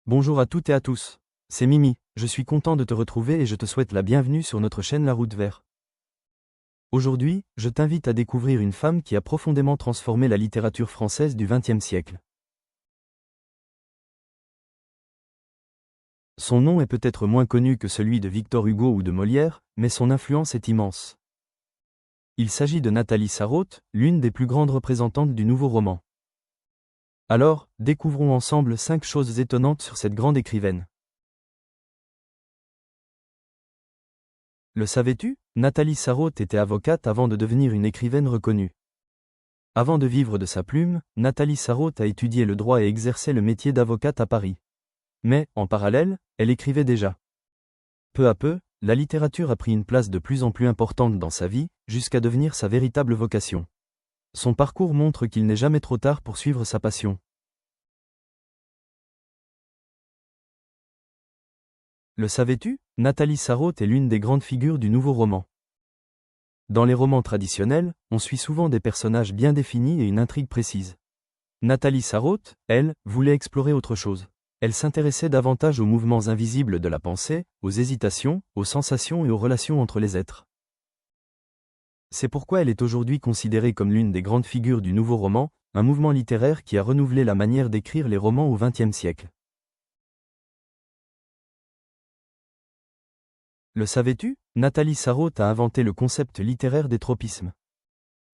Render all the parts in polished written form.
Bonjour à toutes et à tous. C'est Mimi, je suis content de te retrouver et je te souhaite la bienvenue sur notre chaîne La Route Vert. Aujourd'hui, je t'invite à découvrir une femme qui a profondément transformé la littérature française du XXe siècle. Son nom est peut-être moins connu que celui de Victor Hugo ou de Molière, mais son influence est immense. Il s'agit de Nathalie Sarraute, l'une des plus grandes représentantes du nouveau roman. Alors, découvrons ensemble 5 choses étonnantes sur cette grande écrivaine. Le savais-tu? Nathalie Sarraute était avocate avant de devenir une écrivaine reconnue. Avant de vivre de sa plume, Nathalie Sarraute a étudié le droit et exerçait le métier d'avocate à Paris. Mais, en parallèle, elle écrivait déjà. Peu à peu, la littérature a pris une place de plus en plus importante dans sa vie, jusqu'à devenir sa véritable vocation. Son parcours montre qu'il n'est jamais trop tard pour suivre sa passion. Le savais-tu? Nathalie Sarraute est l'une des grandes figures du nouveau roman. Dans les romans traditionnels, on suit souvent des personnages bien définis et une intrigue précise. Nathalie Sarraute, elle, voulait explorer autre chose. Elle s'intéressait davantage aux mouvements invisibles de la pensée, aux hésitations, aux sensations et aux relations entre les êtres. C'est pourquoi elle est aujourd'hui considérée comme l'une des grandes figures du nouveau roman, un mouvement littéraire qui a renouvelé la manière d'écrire les romans au XXe siècle. Le savais-tu? Nathalie Sarraute a inventé le concept littéraire des tropismes.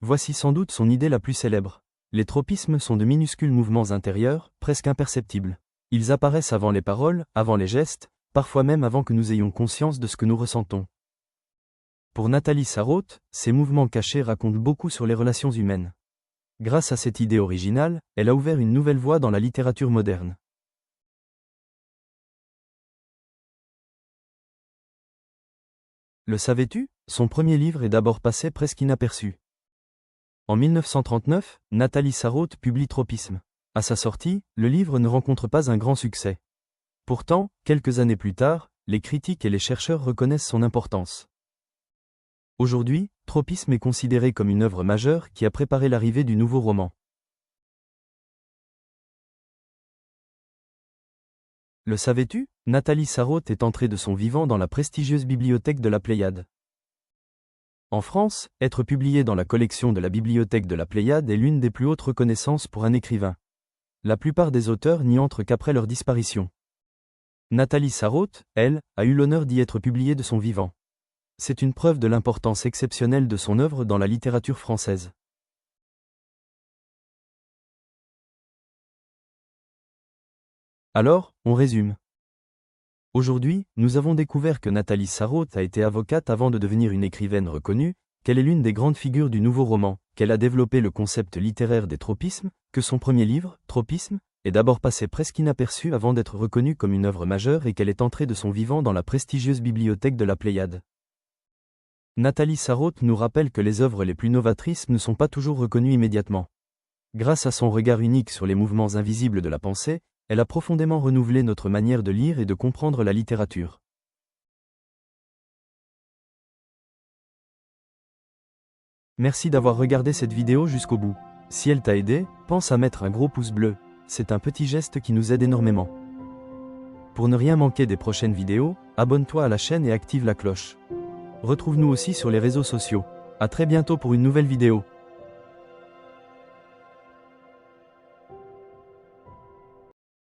Voici sans doute son idée la plus célèbre. Les tropismes sont de minuscules mouvements intérieurs, presque imperceptibles. Ils apparaissent avant les paroles, avant les gestes, parfois même avant que nous ayons conscience de ce que nous ressentons. Pour Nathalie Sarraute, ces mouvements cachés racontent beaucoup sur les relations humaines. Grâce à cette idée originale, elle a ouvert une nouvelle voie dans la littérature moderne. Le savais-tu? Son premier livre est d'abord passé presque inaperçu. En 1939, Nathalie Sarraute publie Tropisme. À sa sortie, le livre ne rencontre pas un grand succès. Pourtant, quelques années plus tard, les critiques et les chercheurs reconnaissent son importance. Aujourd'hui, Tropisme est considéré comme une œuvre majeure qui a préparé l'arrivée du nouveau roman. Le savais-tu? Nathalie Sarraute est entrée de son vivant dans la prestigieuse bibliothèque de la Pléiade. En France, être publié dans la collection de la bibliothèque de la Pléiade est l'une des plus hautes reconnaissances pour un écrivain. La plupart des auteurs n'y entrent qu'après leur disparition. Nathalie Sarraute, elle, a eu l'honneur d'y être publiée de son vivant. C'est une preuve de l'importance exceptionnelle de son œuvre dans la littérature française. Alors, on résume. Aujourd'hui, nous avons découvert que Nathalie Sarraute a été avocate avant de devenir une écrivaine reconnue, qu'elle est l'une des grandes figures du nouveau roman, qu'elle a développé le concept littéraire des tropismes, que son premier livre, Tropisme, est d'abord passé presque inaperçu avant d'être reconnu comme une œuvre majeure et qu'elle est entrée de son vivant dans la prestigieuse bibliothèque de la Pléiade. Nathalie Sarraute nous rappelle que les œuvres les plus novatrices ne sont pas toujours reconnues immédiatement. Grâce à son regard unique sur les mouvements invisibles de la pensée, elle a profondément renouvelé notre manière de lire et de comprendre la littérature. Merci d'avoir regardé cette vidéo jusqu'au bout. Si elle t'a aidé, pense à mettre un gros pouce bleu. C'est un petit geste qui nous aide énormément. Pour ne rien manquer des prochaines vidéos, abonne-toi à la chaîne et active la cloche. Retrouve-nous aussi sur les réseaux sociaux. À très bientôt pour une nouvelle vidéo.